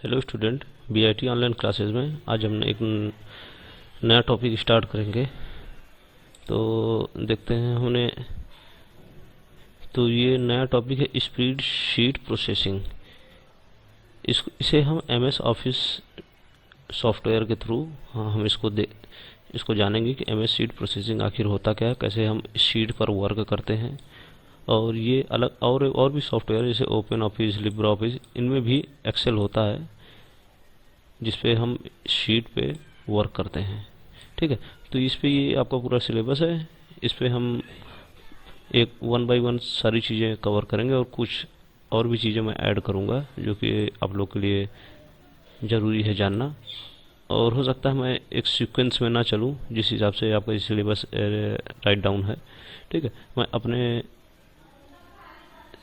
Hello student, BIT online classes में आज हम एक नया टॉपिक स्टार्ट करेंगे। तो देखते हैं हमने। तो ये नया टॉपिक है स्प्रेड शीट प्रोसेसिंग। इसे हम एमएस ऑफिस सॉफ्टवेयर के थ्रू हम इसको जानेंगे कि एमएस शीट प्रोसेसिंग आखिर होता क्या है, कैसे हम इस शीट पर वर्क करते हैं। और ये अलग और भी सॉफ्टवेयर जैसे ओपन ऑफिस, लिब्रे ऑफिस, इनमें भी एक्सेल होता है जिसपे हम शीट पे वर्क करते हैं। ठीक है, तो इस पे ये आपका पूरा सिलेबस है। इस पे हम एक 1 बाय 1 सारी चीज़ें कवर करेंगे और कुछ और भी चीज़ें मैं ऐड करूँगा जो कि आप लोग के लिए ज़रूरी है जानना। और हो सकता है मैं एक सीक्वेंस में ना चलूँ जिस हिसाब से आपका सिलेबस राइट डाउन है। ठीक है, मैं अपने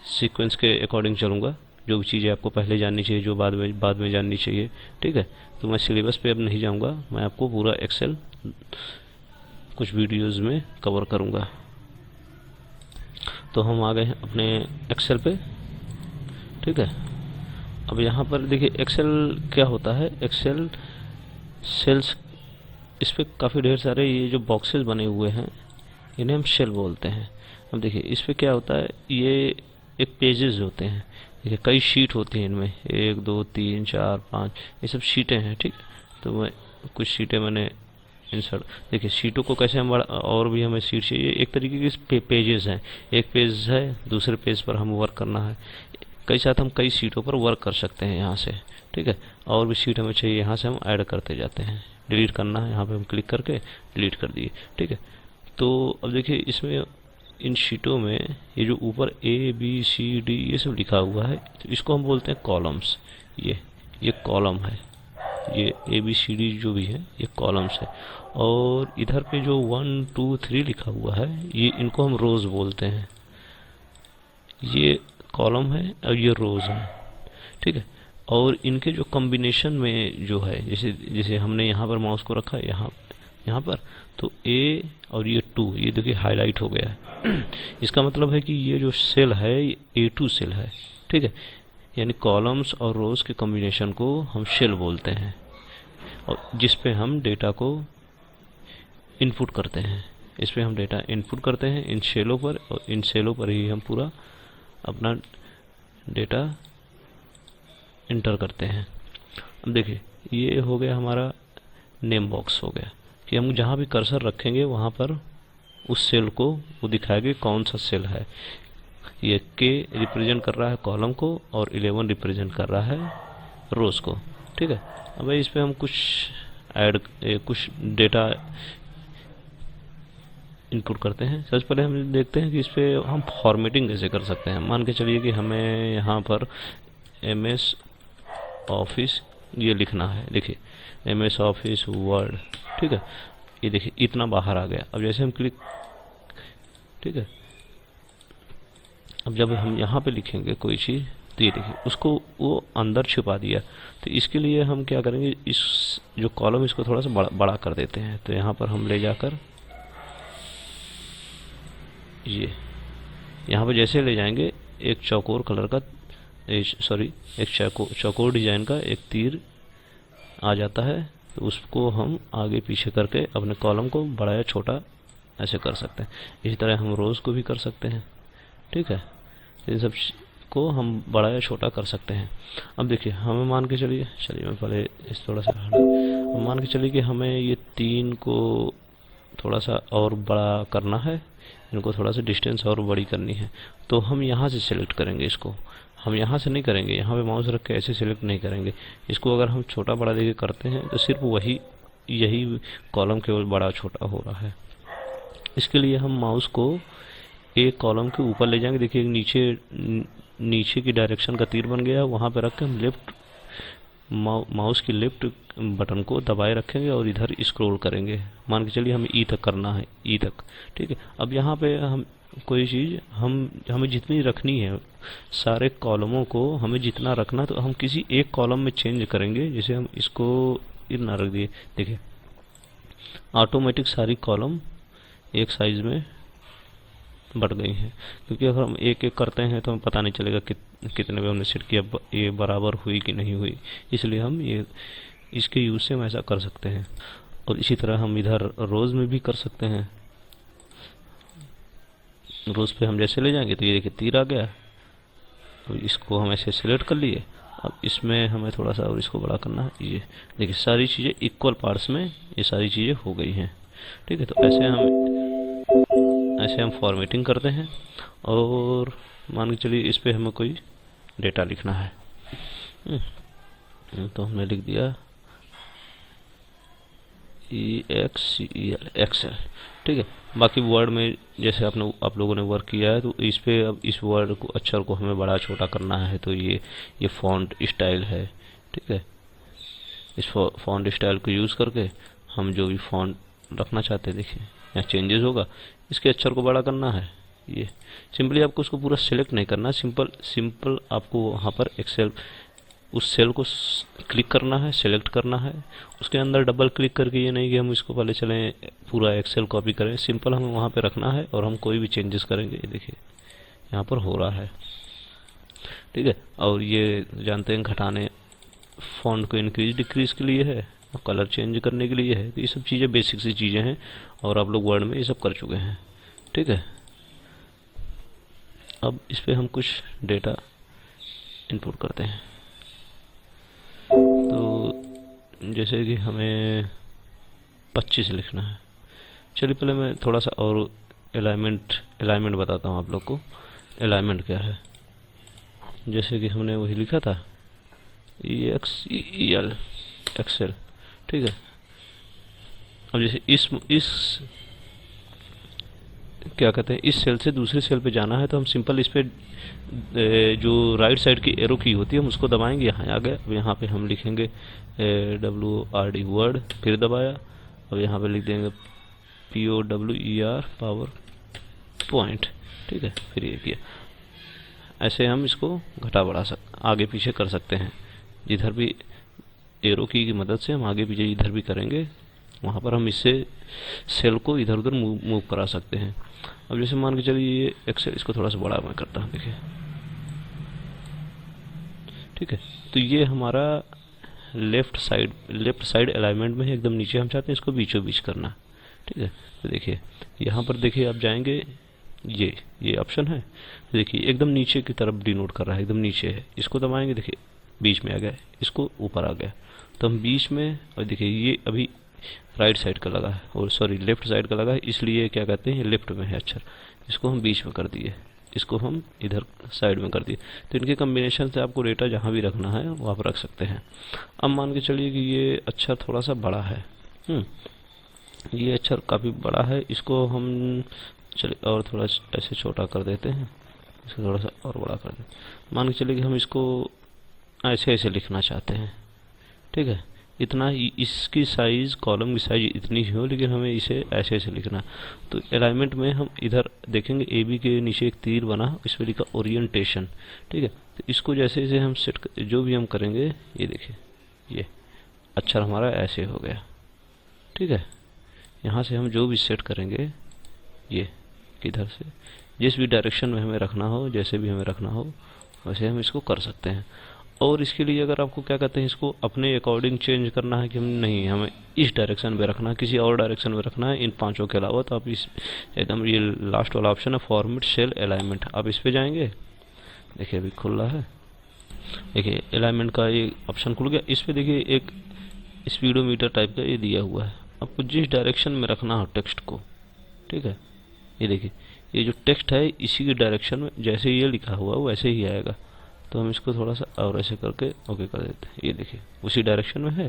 सीक्वेंस के अकॉर्डिंग चलूँगा। जो भी चीज़ें आपको पहले जाननी चाहिए, जो बाद में जाननी चाहिए। ठीक है, तो मैं सिलेबस पे अब नहीं जाऊँगा, मैं आपको पूरा एक्सेल कुछ वीडियोस में कवर करूँगा। तो हम आ गए हैं अपने एक्सेल पे। ठीक है, अब यहाँ पर देखिए एक्सेल क्या होता है। एक्सेल सेल्स, इस पे काफ़ी ढेर सारे ये जो बॉक्सेस बने हुए हैं इन्हें हम सेल बोलते हैं। अब देखिए इस पे क्या होता है, ये एक पेजेस होते हैं। देखिए कई शीट होती हैं इनमें, 1 2 3 4 5, ये सब शीटें हैं। ठीक, तो मैं कुछ शीटें मैंने इंसर्ट। देखिए शीटों को कैसे हम और भी हमें शीट चाहिए, एक तरीके के पेजेस हैं। एक पेज है, दूसरे पेज पर हम वर्क करना है। कई साथ हम कई शीटों पर वर्क कर सकते हैं यहाँ से। ठीक है, और भी शीट हमें चाहिए, यहाँ से हम ऐड करते जाते हैं। डिलीट करना है, यहाँ पे हम क्लिक करके डिलीट कर दिए। ठीक है, तो अब देखिए इसमें इन शीटों में ये जो ऊपर ABCD ये सब लिखा हुआ है, तो इसको हम बोलते हैं कॉलम्स। ये कॉलम है, ये ABCD जो भी है ये कॉलम्स है। और इधर पे जो 1 2 3 लिखा हुआ है, ये इनको हम रोज बोलते हैं। ये कॉलम है और ये रोज है। ठीक है, और इनके जो कॉम्बिनेशन में जो है, जैसे जैसे हमने यहाँ पर माउस को रखा है, यहाँ पर, तो A और ये 2, ये देखिए हाईलाइट हो गया है। इसका मतलब है कि ये जो सेल है ये A2 सेल है। ठीक है, यानी कॉलम्स और रोज के कॉम्बिनेशन को हम सेल बोलते हैं, और जिस पे हम डेटा को इनपुट करते हैं। इस पे हम डेटा इनपुट करते हैं इन सेलों पर, और इन सेलों पर ही हम पूरा अपना डेटा इंटर करते हैं। अब देखिए ये हो गया हमारा नेम बॉक्स हो गया, कि हम जहाँ भी कर्सर रखेंगे वहाँ पर उस सेल को वो दिखाएगा कौन सा सेल है। ये K रिप्रेजेंट कर रहा है कॉलम को, और 11 रिप्रेजेंट कर रहा है रोज को। ठीक है, अब इस पे हम कुछ डेटा इनपुट करते हैं। सबसे पहले हम देखते हैं कि इस पे हम फॉर्मेटिंग कैसे कर सकते हैं। मान के चलिए कि हमें यहाँ पर MS ऑफिस ये लिखना है। देखिए MS ऑफिस वर्ड। ठीक है, ये देखिए इतना बाहर आ गया। अब जैसे हम क्लिक, ठीक है, अब जब हम यहाँ पे लिखेंगे कोई चीज़, तो ये देखिए उसको वो अंदर छुपा दिया। तो इसके लिए हम क्या करेंगे, इस जो कॉलम इसको थोड़ा सा बड़ा कर देते हैं। तो यहाँ पर हम ले जाकर ये यहाँ पर जैसे ले जाएंगे, एक चौकोर कलर का एक चौकोर डिजाइन का एक तीर आ जाता है। तो उसको हम आगे पीछे करके अपने कॉलम को बड़ा या छोटा ऐसे कर सकते हैं। इसी तरह हम रोज को भी कर सकते हैं। ठीक है, इन सब को हम बड़ा या छोटा कर सकते हैं। अब देखिए हमें मान के चलिए मैं पहले इस थोड़ा सा हम मान के चलिए कि हमें ये 3 को थोड़ा सा और बड़ा करना है, इनको थोड़ा सा डिस्टेंस और बड़ी करनी है। तो हम यहाँ से सिलेक्ट करेंगे इसको, हम यहाँ से नहीं करेंगे, यहाँ पे माउस रख के ऐसे सिलेक्ट नहीं करेंगे इसको। अगर हम छोटा बड़ा देके करते हैं तो सिर्फ यही कॉलम केवल बड़ा छोटा हो रहा है। इसके लिए हम माउस को एक कॉलम के ऊपर ले जाएंगे। देखिए नीचे की डायरेक्शन का तीर बन गया, वहाँ पे रख के हम माउस की लेफ्ट बटन को दबाए रखेंगे और इधर स्क्रॉल करेंगे। मान के चलिए हमें E तक करना है, E तक। ठीक है, अब यहाँ पे हम कोई चीज़ हमें जितनी रखनी है, सारे कॉलमों को हमें जितना रखना, तो हम किसी एक कॉलम में चेंज करेंगे। जैसे हम इसको इतना रख दिए, देखिए ऑटोमेटिक सारी कॉलम एक साइज में बढ़ गई हैं, क्योंकि अगर हम एक एक करते हैं तो हमें पता नहीं चलेगा कितने पे हमने सेट किया, ये बराबर हुई कि नहीं हुई। इसलिए हम ये इसके यूज से हम ऐसा कर सकते हैं। और इसी तरह हम इधर रोज में भी कर सकते हैं। रोज पे हम जैसे ले जाएंगे तो ये देखिए तीर आ गया। तो इसको हम ऐसे सिलेक्ट कर लिए। अब इसमें हमें थोड़ा सा और इसको बड़ा करना है। ये देखिए सारी चीज़ें इक्वल पार्ट्स में ये सारी चीज़ें हो गई हैं। ठीक है, तो ऐसे हम फॉर्मेटिंग करते हैं। और मान के चलिए इस पे हमें कोई डेटा लिखना है। तो हमने लिख दिया EXCEL एक्सेल। ठीक है, बाकी वर्ड में जैसे आप लोगों ने वर्क किया है, तो इस पे अब इस वर्ड को अक्षर को हमें बड़ा छोटा करना है। तो ये फॉन्ट स्टाइल है। ठीक है, इस फॉन्ट स्टाइल को यूज़ करके हम जो भी फॉन्ट रखना चाहते हैं, देखिए यहाँ चेंजेस होगा। इसके अक्षर को बड़ा करना है। ये सिंपली आपको उसको पूरा सिलेक्ट नहीं करना, सिंपल आपको वहाँ पर एक्सेल उस सेल को क्लिक करना है, सेलेक्ट करना है, उसके अंदर डबल क्लिक करके, ये नहीं कि हम इसको पहले चलें पूरा एक्सेल कॉपी करें। सिंपल हमें वहाँ पे रखना है और हम कोई भी चेंजेस करेंगे। ये देखिए यहाँ पर हो रहा है। ठीक है, और ये जानते हैं घटाने फॉन्ट को इंक्रीज डिक्रीज के लिए है, कलर चेंज करने के लिए है। तो ये सब चीज़ें बेसिक सी चीज़ें हैं और आप लोग वर्ड में ये सब कर चुके हैं। ठीक है, अब इस पर हम कुछ डेटा इनपुट करते हैं। तो जैसे कि हमें 25 लिखना है। चलिए पहले मैं थोड़ा सा और अलाइनमेंट बताता हूँ आप लोग को। अलाइनमेंट क्या है, जैसे कि हमने वही लिखा था EXEL एक्सेल। ठीक है, अब जैसे इस क्या कहते हैं, इस सेल से दूसरे सेल पे जाना है, तो हम सिंपल इस पे जो राइट साइड की एरो की होती है हम उसको दबाएंगे। यहाँ आ गए। अब यहाँ पे हम लिखेंगे WORD वर्ड, फिर दबाया। अब यहाँ पे लिख देंगे POWER पावर पॉइंट। ठीक है, फिर ये किया। ऐसे हम इसको घटा बढ़ा आगे पीछे कर सकते हैं। जिधर भी एरो की मदद से हम आगे पीछे इधर भी करेंगे, वहाँ पर हम इससे सेल को इधर उधर मूव करा सकते हैं। अब जैसे मान के चलिए ये एक्सेल, इसको थोड़ा सा बड़ा मैं करता हूँ, देखिए। ठीक है, तो ये हमारा लेफ्ट साइड अलाइनमेंट में है, एकदम नीचे। हम चाहते हैं इसको बीचों बीच करना। ठीक है, तो देखिए यहाँ पर देखिए आप जाएंगे, ये ऑप्शन है। देखिए एकदम नीचे की तरफ डिनोट कर रहा है, एकदम नीचे है। इसको दबाएंगे, देखिए बीच में आ गया, इसको ऊपर आ गया। तो हम बीच में, और देखिए ये अभी राइट साइड का लगा है, और सॉरी लेफ्ट साइड का लगा है, इसलिए क्या कहते हैं ये लेफ्ट में है अक्षर। इसको हम बीच में कर दिए, इसको हम इधर साइड में कर दिए। तो इनके कम्बिनेशन से आपको डेटा जहाँ भी रखना है वो आप रख सकते हैं। अब मान के चलिए कि ये अक्षर थोड़ा सा बड़ा है। ये अक्षर काफ़ी बड़ा है, इसको हम चलिए और थोड़ा ऐसे छोटा कर देते हैं, इसको थोड़ा सा और बड़ा कर देते। मान के चलिए कि हम इसको ऐसे ऐसे लिखना चाहते हैं। ठीक है, इतना ही इसकी साइज, कॉलम की साइज इतनी ही हो, लेकिन हमें इसे ऐसे ऐसे लिखना। तो अलाइनमेंट में हम इधर देखेंगे AB के नीचे एक तीर बना, इस पर लिखा ओरिएंटेशन। ठीक है, तो इसको जैसे जैसे हम जो भी हम करेंगे, ये देखिए ये अक्षर हमारा ऐसे हो गया। ठीक है, यहाँ से हम जो भी सेट करेंगे, ये किधर से जिस भी डायरेक्शन में हमें रखना हो, जैसे भी हमें रखना हो, वैसे हम इसको कर सकते हैं। और इसके लिए अगर आपको क्या कहते हैं, इसको अपने अकॉर्डिंग चेंज करना है कि हम नहीं, हमें इस डायरेक्शन में रखना है, किसी और डायरेक्शन में रखना है इन पांचों के अलावा, तो आप इस एकदम ये लास्ट वाला ऑप्शन है फॉर्मेट सेल अलाइनमेंट, आप इस पे जाएंगे। देखिए अभी खुल रहा है, देखिए अलाइनमेंट का ये ऑप्शन खुल गया। इस पे देखिए एक स्पीडोमीटर टाइप का ये दिया हुआ है, आपको जिस डायरेक्शन में रखना हो टेक्स्ट को। ठीक है, ये देखिए ये जो टेक्स्ट है इसी की डायरेक्शन में जैसे ये लिखा हुआ है वैसे ही आएगा। तो हम इसको थोड़ा सा और ऐसे करके ओके कर देते हैं। ये देखिए उसी डायरेक्शन में है।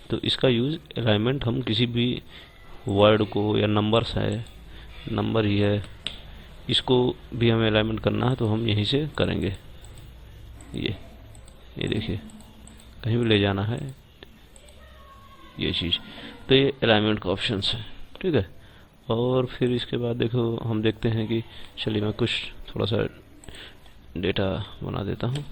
तो इसका यूज़ अलाइनमेंट हम किसी भी वर्ड को, या नंबर्स है, नंबर ही है, इसको भी हमें अलाइनमेंट करना है तो हम यहीं से करेंगे। ये देखिए कहीं भी ले जाना है ये चीज़, तो ये अलाइनमेंट का ऑप्शन है। ठीक है, और फिर इसके बाद देखो हम देखते हैं कि चलिए मैं कुछ थोड़ा सा डेटा बना देता हूँ।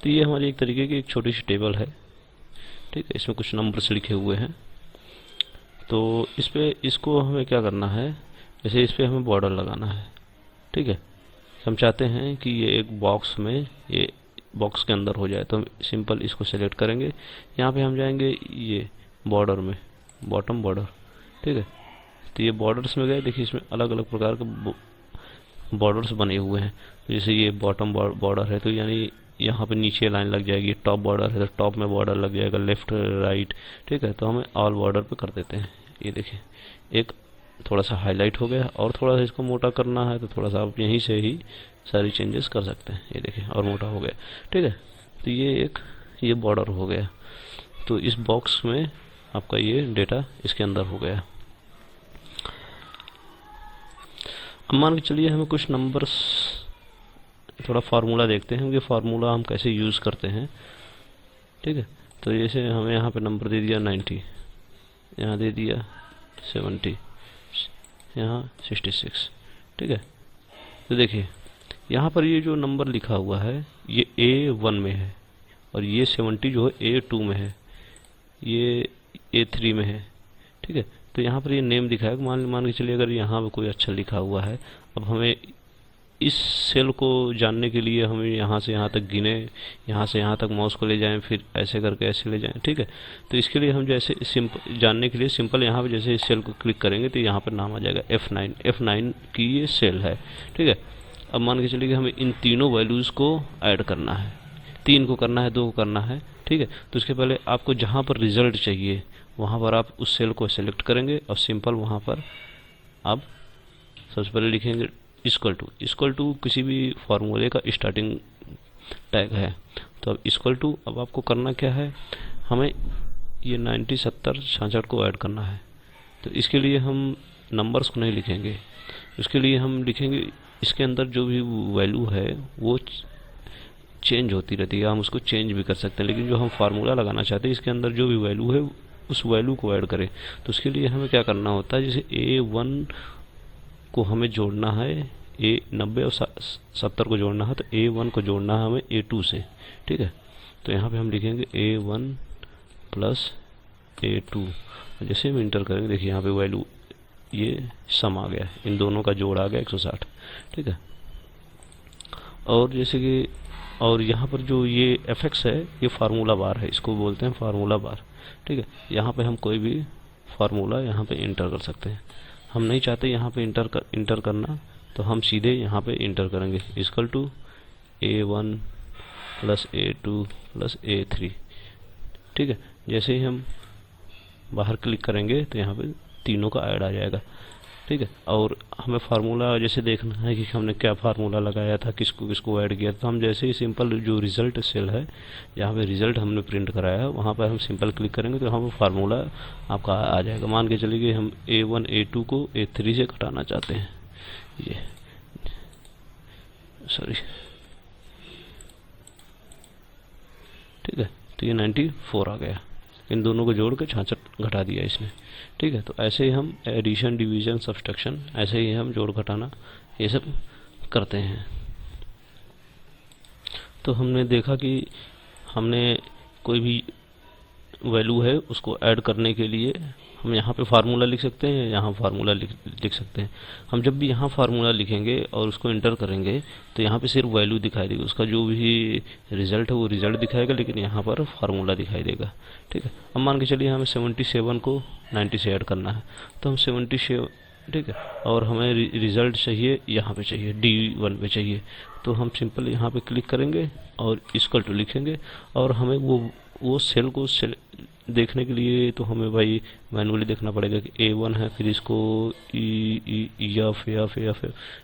तो ये हमारी एक तरीके की एक छोटी सी टेबल है, ठीक है। इसमें कुछ नंबर्स लिखे हुए हैं। तो इस पे इसको हमें क्या करना है, जैसे इस पे हमें बॉर्डर लगाना है, ठीक है। हम चाहते हैं कि ये एक बॉक्स में, ये बॉक्स के अंदर हो जाए, तो हम सिंपल इसको सेलेक्ट करेंगे। यहाँ पे हम जाएंगे ये बॉर्डर में, बॉटम बॉर्डर, ठीक है। तो ये बॉर्डर्स में गए, देखिए इसमें अलग अलग प्रकार के बॉर्डर्स बने हुए हैं। तो जैसे ये बॉटम बॉर्डर है, तो यानी यहाँ पे नीचे लाइन लग जाएगी। टॉप बॉर्डर है तो टॉप में बॉर्डर लग जाएगा, लेफ्ट राइट, ठीक है। तो हमें ऑल बॉर्डर पे कर देते हैं। ये देखिए एक थोड़ा सा हाईलाइट हो गया, और थोड़ा सा इसको मोटा करना है तो थोड़ा सा आप यहीं से ही सारी चेंजेस कर सकते हैं। ये देखिए और मोटा हो गया, ठीक है। तो ये बॉर्डर हो गया। तो इस बॉक्स में आपका ये डेटा इसके अंदर हो गया। अब मान के चलिए हमें कुछ नंबर्स, थोड़ा फार्मूला देखते हैं कि फार्मूला हम कैसे यूज़ करते हैं, ठीक है। तो जैसे हमें यहाँ पे नंबर दे दिया 90, यहाँ दे दिया 70, यहाँ 66, ठीक है। तो देखिए यहाँ पर ये जो नंबर लिखा हुआ है ये A1 में है, और ये 70 जो है A2 में है, ये A3 में है, ठीक है। तो यहाँ पर ये नेम दिखाएगा। मान के चलिए अगर यहाँ पे कोई अच्छा लिखा हुआ है, अब हमें इस सेल को जानने के लिए हमें यहाँ से यहाँ तक गिने, यहाँ से यहाँ तक माउस को ले जाएं, फिर ऐसे करके ऐसे ले जाएं, ठीक है। तो इसके लिए हम जैसे सिंपल जानने के लिए सिंपल यहाँ पे जैसे इस सेल को क्लिक करेंगे तो यहाँ पर नाम आ जाएगा F9 की ये सेल है, ठीक है। अब मान के चलिए कि हमें इन तीनों वैल्यूज़ को ऐड करना है, 3 को करना है, 2 को करना है, ठीक है। तो उसके पहले आपको जहाँ पर रिजल्ट चाहिए वहाँ पर आप उस सेल को सेलेक्ट करेंगे, और सिंपल वहाँ पर आप सबसे पहले लिखेंगे इक्वल टू किसी भी फार्मूले का स्टार्टिंग टैग है। तो अब इक्वल टू, अब आपको करना क्या है, हमें ये 90, 70, 66 को ऐड करना है। तो इसके लिए हम नंबर्स को नहीं लिखेंगे, उसके लिए हम लिखेंगे इसके अंदर जो भी वैल्यू है वो चेंज होती रहती है, हम उसको चेंज भी कर सकते हैं। लेकिन जो हम फार्मूला लगाना चाहते हैं इसके अंदर जो भी वैल्यू है उस वैल्यू को ऐड करें। तो उसके लिए हमें क्या करना होता है, जैसे A1 को हमें जोड़ना है, 90 और 70 को जोड़ना है, तो A1 को जोड़ना है हमें A2 से, ठीक है। तो यहाँ पे हम लिखेंगे A1 प्लस A2। जैसे हम इंटर करेंगे देखिए यहाँ पे वैल्यू ये सम आ गया, इन दोनों का जोड़ आ गया 160, ठीक है। और जैसे कि और यहाँ पर जो ये fx है ये फार्मूला बार है, इसको बोलते हैं फार्मूला बार, ठीक है। यहाँ पे हम कोई भी फार्मूला यहाँ पे इंटर कर सकते हैं। हम नहीं चाहते यहाँ पे इंटर करना, तो हम सीधे यहाँ पे इंटर करेंगे equal to A1 plus A2 plus A3, ठीक है। जैसे ही हम बाहर क्लिक करेंगे तो यहाँ पे तीनों का ऐड आ जाएगा, ठीक है। और हमें फार्मूला जैसे देखना है कि हमने क्या फार्मूला लगाया था, किसको किसको ऐड किया, तो हम जैसे ही सिंपल जो रिजल्ट सेल है यहाँ पे रिजल्ट हमने प्रिंट कराया है वहाँ पर हम सिंपल क्लिक करेंगे तो यहाँ पर फार्मूला आपका आ जाएगा। मान के चलिए कि हम A1 A2 को A3 से घटाना चाहते हैं, ये सॉरी, ठीक है। तो ये 94 आ गया, इन दोनों को जोड़ के 66 घटा दिया इसने, ठीक है। तो ऐसे ही हम एडिशन, डिवीजन, सब्सट्रैक्शन, ऐसे ही हम जोड़ घटाना ये सब करते हैं। तो हमने देखा कि हमने कोई भी वैल्यू है उसको ऐड करने के लिए हम यहाँ पे फार्मूला लिख सकते हैं, यहाँ फार्मूला लिख सकते हैं। हम जब भी यहाँ फार्मूला लिखेंगे और उसको इंटर करेंगे तो यहाँ पे सिर्फ वैल्यू दिखाई देगी, उसका जो भी रिजल्ट है वो रिजल्ट दिखाएगा, लेकिन यहाँ पर फार्मूला दिखाई देगा, ठीक है। अब मान के चलिए हमें 77 को 90 से ऐड करना है, तो हम 77, ठीक है। और हमें रिजल्ट चाहिए, यहाँ पे चाहिए D1 पे चाहिए, तो हम सिंपल यहाँ पे क्लिक करेंगे और इक्वल टू लिखेंगे। और हमें वो सेल को देखने के लिए तो हमें भाई मैनुअली देखना पड़ेगा कि A1 है, फिर इसको F,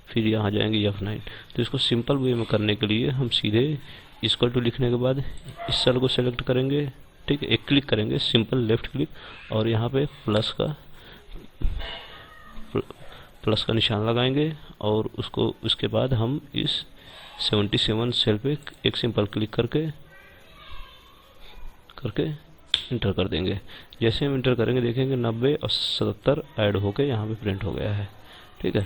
फिर यहाँ जाएंगे F9। तो इसको सिंपल वे में करने के लिए हम सीधे इक्वल टू लिखने के बाद इस सेल को सेलेक्ट करेंगे, ठीक है। एक क्लिक करेंगे, सिंपल लेफ्ट क्लिक, और यहाँ पे प्लस का निशान लगाएंगे, और उसके बाद हम इस 77 सेल पे एक सिंपल क्लिक करके इंटर कर देंगे। जैसे हम इंटर करेंगे देखेंगे 90 और 77 ऐड होके यहाँ पे प्रिंट हो गया है, ठीक है।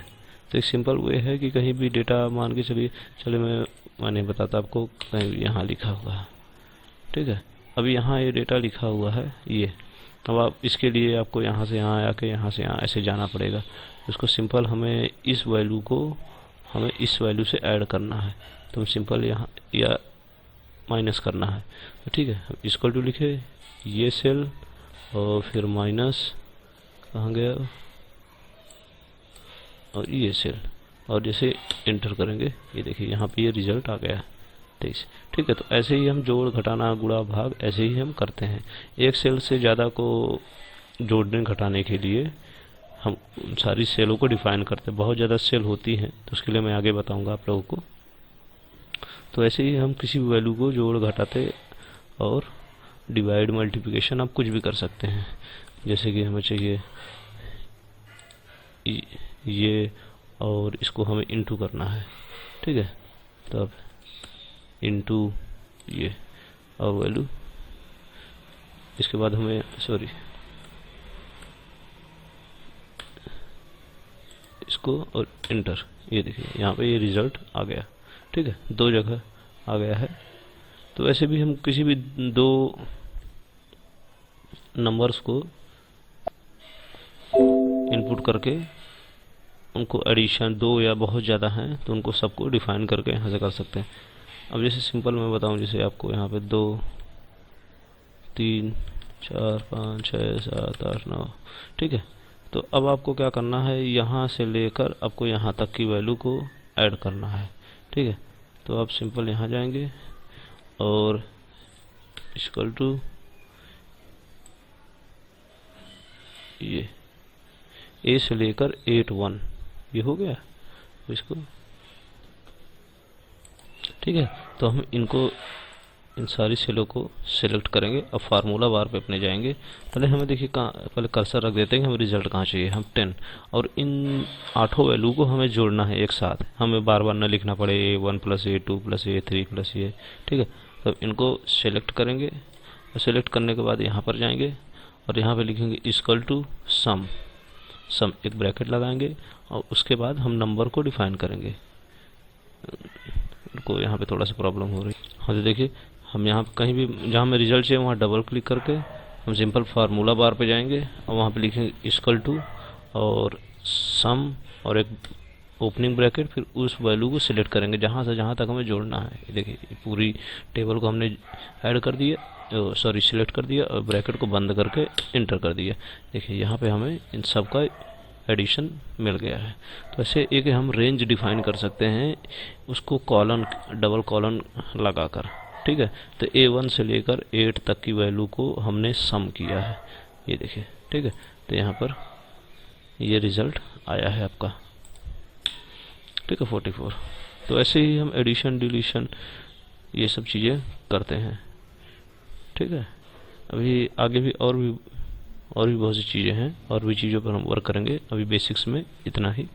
तो एक सिंपल वे है कि कहीं भी डेटा मान के चलिए मैं मैंने बताता आपको, कहीं यहाँ लिखा हुआ है, ठीक है। अभी यहाँ ये डेटा लिखा हुआ है ये। अब आप इसके लिए आपको यहाँ से यहाँ आके यहाँ से यहाँ ऐसे जाना पड़ेगा। इसको सिंपल हमें इस वैल्यू को हमें इस वैल्यू से ऐड करना है, तो हम सिंपल यहाँ या माइनस करना है, तो ठीक है। इक्वल टू लिखे ये सेल और फिर माइनस कहाँ गया, और ये सेल, और जैसे इंटर करेंगे ये देखिए यहाँ पे ये रिजल्ट आ गया 23, ठीक है। तो ऐसे ही हम जोड़ घटाना गुणा भाग ऐसे ही हम करते हैं। एक सेल से ज़्यादा को जोड़ने घटाने के लिए हम सारी सेलों को डिफाइन करते हैं। बहुत ज़्यादा सेल होती हैं तो उसके लिए मैं आगे बताऊंगा आप लोगों को। तो ऐसे ही हम किसी भी वैल्यू को जोड़ घटाते और डिवाइड मल्टीप्लिकेशन आप कुछ भी कर सकते हैं। जैसे कि हमें चाहिए ये और इसको हमें इंटू करना है, ठीक है। तो अब इंटू ये और वैल्यू, इसके बाद हमें इसको और इंटर, ये देखिए यहाँ पे ये रिजल्ट आ गया, ठीक है। दो जगह आ गया है। तो ऐसे भी हम किसी भी दो नंबर्स को इनपुट करके उनको एडिशन, दो या बहुत ज़्यादा हैं तो उनको सबको डिफाइन करके यहाँ से कर सकते हैं। अब जैसे सिंपल मैं बताऊँ, जैसे आपको यहाँ पे 2 3 4 5 6 7 8 9, ठीक है। तो अब आपको क्या करना है, यहाँ से लेकर आपको यहाँ तक की वैल्यू को ऐड करना है, ठीक है। तो आप सिंपल यहाँ जाएंगे और इक्वल टू ये ए से लेकर 8 1, ये हो गया इसको, ठीक है। तो हम इनको इन सारी सेलों को सिलेक्ट करेंगे। अब फार्मूला बार पे अपने जाएंगे। पहले हमें देखिए कहाँ, पहले कर्सर रख देते हैं कि हमें रिजल्ट कहाँ चाहिए, हम 10, और इन 8 वैल्यू को हमें जोड़ना है एक साथ, हमें बार बार न लिखना पड़े A1 + A2 + A3 + A, ठीक है। तो इनको सेलेक्ट करेंगे और सेलेक्ट करने के बाद यहाँ पर जाएंगे और यहाँ पे लिखेंगे इक्वल टू सम, एक ब्रैकेट लगाएंगे और उसके बाद हम नंबर को डिफाइन करेंगे। को यहाँ पे थोड़ा सा प्रॉब्लम हो रही है। हाँ, तो देखिए हम यहाँ कहीं भी जहाँ हमें रिजल्ट चाहिए वहाँ डबल क्लिक करके हम सिंपल फार्मूला बार पे जाएंगे और वहाँ पे लिखेंगे इक्वल टू और सम और एक ओपनिंग ब्रैकेट, फिर उस वैल्यू को सिलेक्ट करेंगे जहाँ से जहाँ तक हमें जोड़ना है। देखिए पूरी टेबल को हमने ऐड कर दिया, सिलेक्ट कर दिया और ब्रैकेट को बंद करके इंटर कर दिया। देखिए यहाँ पे हमें इन सब का एडिशन मिल गया है। तो ऐसे एक हम रेंज डिफाइन कर सकते हैं उसको कॉलन, डबल कॉलन लगाकर, ठीक है। तो A1 से लेकर 8 तक की वैल्यू को हमने सम किया है, ये देखिए, ठीक है। तो यहाँ पर ये रिजल्ट आया है आपका, ठीक है, 44। तो ऐसे ही हम एडिशन, डिलीशन ये सब चीज़ें करते हैं, ठीक है। अभी आगे भी और भी बहुत सी चीज़ें हैं, और भी चीज़ों पर हम वर्क करेंगे। अभी बेसिक्स में इतना ही।